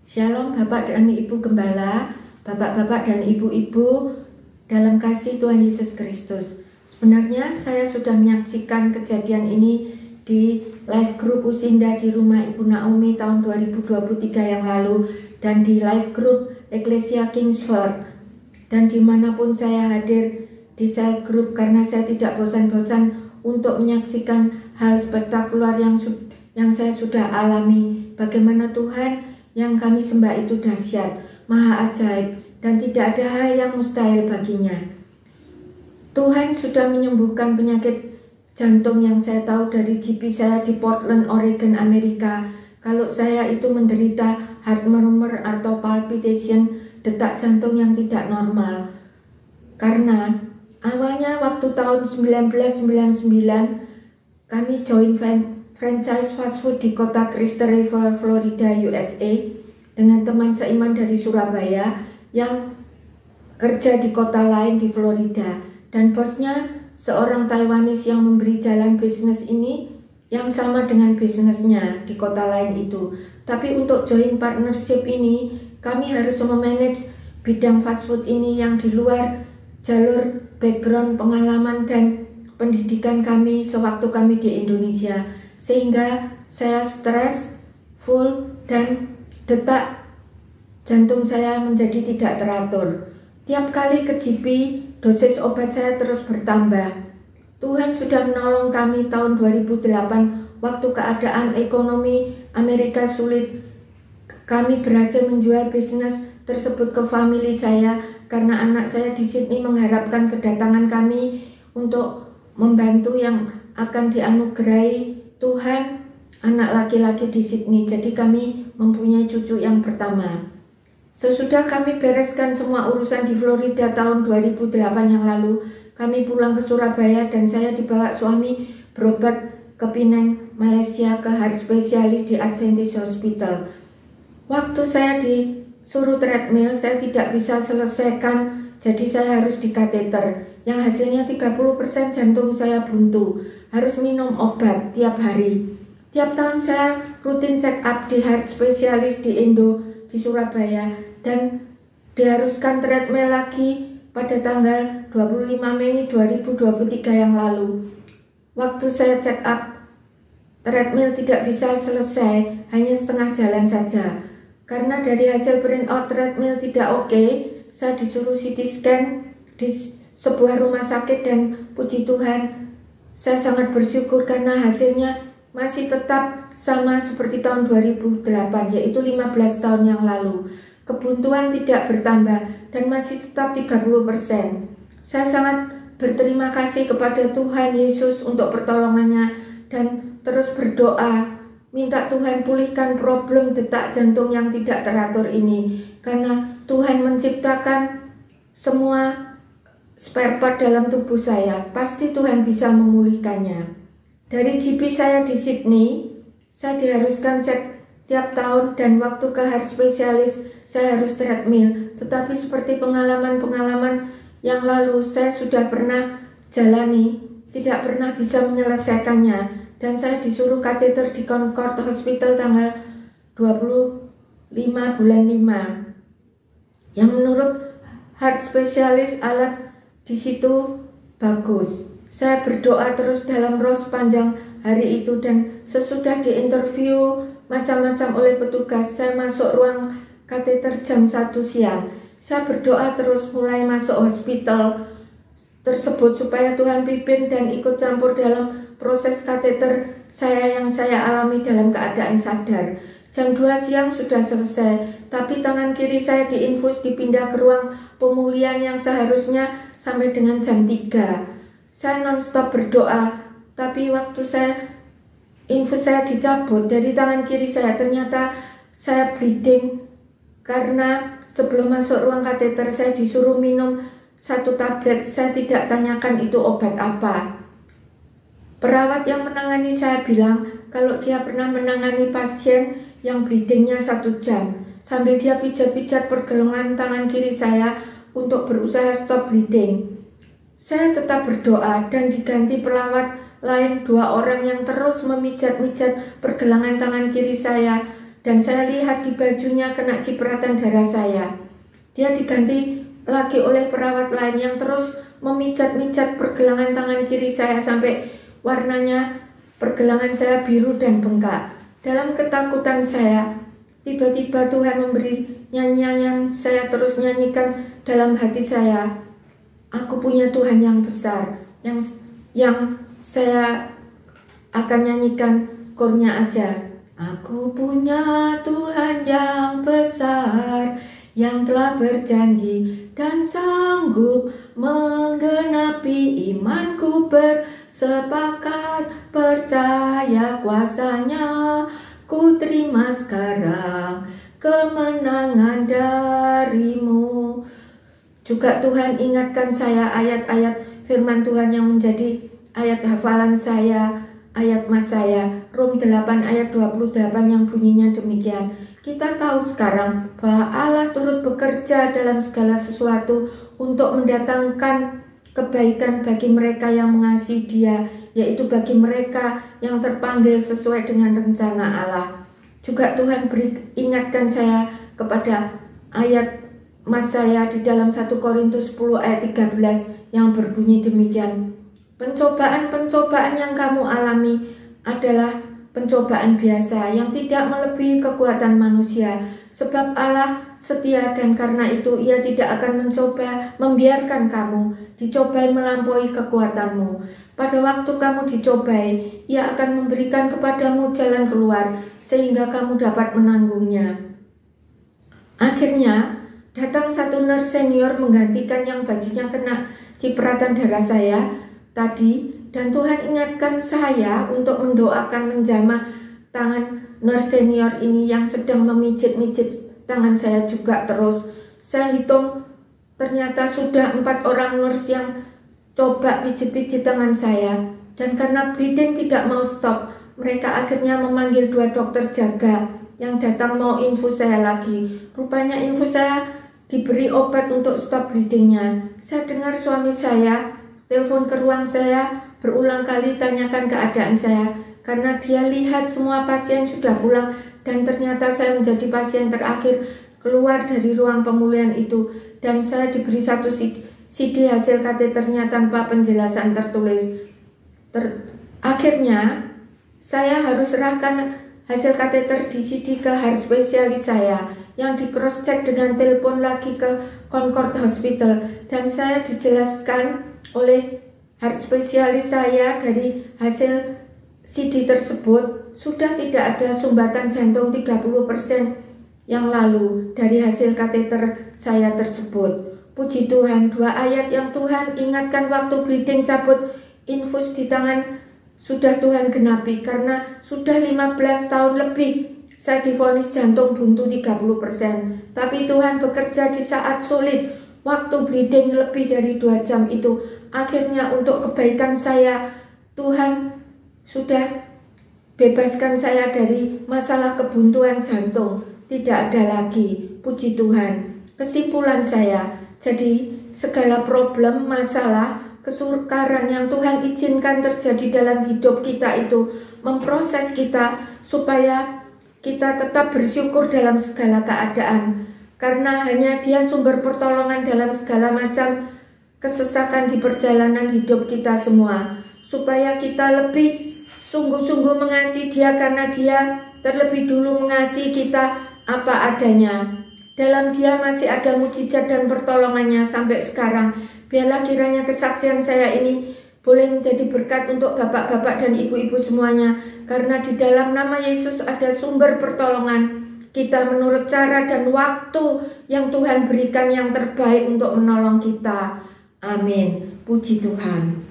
Shalom Bapak dan Ibu Gembala, Bapak-bapak dan Ibu-ibu dalam kasih Tuhan Yesus Kristus. Sebenarnya saya sudah menyaksikan kejadian ini di live group Usinda di rumah Ibu Naomi tahun 2023 yang lalu, dan di live group Ecclesia Kingsford, dan dimanapun saya hadir di sel group, karena saya tidak bosan-bosan untuk menyaksikan hal spektakuler yang saya sudah alami. Bagaimana Tuhan yang kami sembah itu dahsyat, maha ajaib, dan tidak ada hal yang mustahil baginya. Tuhan sudah menyembuhkan penyakit jantung yang saya tahu dari GP saya di Portland, Oregon, Amerika. Kalau saya itu menderita heart murmur atau palpitation, detak jantung yang tidak normal. Karena awalnya waktu tahun 1999 kami join franchise fast food di kota Crystal River, Florida, USA, dengan teman seiman dari Surabaya yang kerja di kota lain di Florida, dan bosnya seorang Taiwanese yang memberi jalan bisnis ini yang sama dengan bisnisnya di kota lain itu. Tapi untuk join partnership ini, kami harus memanage bidang fast food ini yang di luar jalur background pengalaman dan pendidikan kami sewaktu kami di Indonesia, sehingga saya stres, full, dan detak jantung saya menjadi tidak teratur. Tiap kali ke GP, dosis obat saya terus bertambah. Tuhan sudah menolong kami tahun 2008 waktu keadaan ekonomi Amerika sulit. Kami berhasil menjual bisnis tersebut ke family saya karena anak saya di Sydney mengharapkan kedatangan kami untuk membantu yang akan dianugerahi Tuhan anak laki-laki di Sydney. Jadi kami mempunyai cucu yang pertama. Sesudah kami bereskan semua urusan di Florida tahun 2008 yang lalu, kami pulang ke Surabaya dan saya dibawa suami berobat ke Penang, Malaysia, ke heart spesialis di Adventist Hospital. Waktu saya disuruh treadmill, saya tidak bisa selesaikan, jadi saya harus di kateter, yang hasilnya 30% jantung saya buntu, harus minum obat tiap hari. Tiap tahun saya rutin check up di heart spesialis di Indo, di Surabaya, dan diharuskan treadmill lagi pada tanggal 25 Mei 2023 yang lalu. Waktu saya check up, treadmill tidak bisa selesai, hanya setengah jalan saja. Karena dari hasil printout treadmill tidak oke, saya disuruh CT scan di sebuah rumah sakit, dan puji Tuhan, saya sangat bersyukur karena hasilnya masih tetap sama seperti tahun 2008, yaitu 15 tahun yang lalu. Kebuntuan tidak bertambah dan masih tetap 30%. Saya sangat berterima kasih kepada Tuhan Yesus untuk pertolongannya dan terus berdoa, minta Tuhan pulihkan problem detak jantung yang tidak teratur ini, karena Tuhan menciptakan semua spare part dalam tubuh saya, pasti Tuhan bisa memulihkannya. Dari GP saya di Sydney, saya diharuskan cek tiap tahun, dan waktu ke heart spesialis saya harus treadmill. Tetapi seperti pengalaman-pengalaman yang lalu saya sudah pernah jalani, tidak pernah bisa menyelesaikannya, dan saya disuruh kateter di Concord Hospital tanggal 25 bulan 5, yang menurut heart spesialis alat di situ bagus. Saya berdoa terus dalam roh sepanjang hari itu, dan sesudah diinterview macam-macam oleh petugas, saya masuk ruang kateter jam 1 siang. Saya berdoa terus mulai masuk hospital tersebut supaya Tuhan pimpin dan ikut campur dalam proses kateter saya yang saya alami dalam keadaan sadar. Jam 2 siang sudah selesai, tapi tangan kiri saya diinfus dipindah ke ruang pemulihan yang seharusnya sampai dengan jam 3. Saya non-stop berdoa, tapi waktu infus saya dicabut dari tangan kiri saya, ternyata saya bleeding. Karena sebelum masuk ruang kateter saya disuruh minum 1 tablet. Saya tidak tanyakan itu obat apa. Perawat yang menangani saya bilang kalau dia pernah menangani pasien yang bleedingnya 1 jam, sambil dia pijat-pijat pergelangan tangan kiri saya untuk berusaha stop bleeding. Saya tetap berdoa dan diganti perawat lain 2 orang yang terus memijat-mijat pergelangan tangan kiri saya, dan saya lihat di bajunya kena cipratan darah saya. Dia diganti lagi oleh perawat lain yang terus memijat-mijat pergelangan tangan kiri saya sampai warnanya pergelangan saya biru dan bengkak. Dalam ketakutan saya, tiba-tiba Tuhan memberi nyanyian yang saya terus nyanyikan dalam hati saya. Aku punya Tuhan yang besar, yang saya akan nyanyikan kornya aja. Aku punya Tuhan yang besar, yang telah berjanji dan sanggup menggenapi imanku, bersepakat percaya kuasanya. Ku terima sekarang kemenangan darimu. Juga Tuhan ingatkan saya ayat-ayat firman Tuhan yang menjadi ayat hafalan saya, ayat mas saya, Rom 8 ayat 28 yang bunyinya demikian. Kita tahu sekarang bahwa Allah turut bekerja dalam segala sesuatu untuk mendatangkan kebaikan bagi mereka yang mengasihi Dia, yaitu bagi mereka yang terpanggil sesuai dengan rencana Allah. Juga Tuhan ingatkan saya kepada ayat mas saya di dalam 1 Korintus 10 ayat 13 yang berbunyi demikian. Pencobaan-pencobaan yang kamu alami adalah pencobaan biasa yang tidak melebihi kekuatan manusia, sebab Allah setia dan karena itu Ia tidak akan membiarkan kamu dicobai melampaui kekuatanmu. Pada waktu kamu dicobai, Ia akan memberikan kepadamu jalan keluar sehingga kamu dapat menanggungnya. Akhirnya datang satu nurse senior menggantikan yang bajunya kena cipratan darah saya tadi, dan Tuhan ingatkan saya untuk mendoakan menjamah tangan nurse senior ini yang sedang memijit-mijit tangan saya juga terus. Saya hitung ternyata sudah 4 orang nurse yang coba pijit-pijit tangan saya, dan karena bleeding tidak mau stop, mereka akhirnya memanggil 2 dokter jaga yang datang mau infus saya lagi. Rupanya infus saya diberi obat untuk stop bleedingnya. Saya dengar suami saya telepon ke ruang saya, berulang kali tanyakan keadaan saya, karena dia lihat semua pasien sudah pulang dan ternyata saya menjadi pasien terakhir keluar dari ruang pemulihan itu, dan saya diberi satu CD hasil kateternya tanpa penjelasan tertulis. Akhirnya saya harus serahkan hasil kateter di CD ke heart spesialis saya yang di cross check dengan telepon lagi ke Concord Hospital, dan saya dijelaskan oleh heart spesialis saya dari hasil CD tersebut sudah tidak ada sumbatan jantung 30% yang lalu dari hasil kateter saya tersebut. Puji Tuhan, 2 ayat yang Tuhan ingatkan waktu bleeding cabut infus di tangan sudah Tuhan genapi, karena sudah 15 tahun lebih saya divonis jantung buntu 30%. Tapi Tuhan bekerja di saat sulit, waktu bleeding lebih dari 2 jam itu. Akhirnya untuk kebaikan saya, Tuhan sudah bebaskan saya dari masalah kebuntuan jantung. Tidak ada lagi, puji Tuhan. Kesimpulan saya, jadi segala problem, masalah, kesukaran yang Tuhan izinkan terjadi dalam hidup kita itu memproses kita supaya kita tetap bersyukur dalam segala keadaan. Karena hanya Dia sumber pertolongan dalam segala macam kesesakan di perjalanan hidup kita semua, supaya kita lebih sungguh-sungguh mengasihi Dia, karena Dia terlebih dulu mengasihi kita apa adanya. Dalam Dia masih ada mujizat dan pertolongannya sampai sekarang. Biarlah kiranya kesaksian saya ini boleh menjadi berkat untuk bapak-bapak dan ibu-ibu semuanya, karena di dalam nama Yesus ada sumber pertolongan kita menurut cara dan waktu yang Tuhan berikan yang terbaik untuk menolong kita. Amin. Puji Tuhan.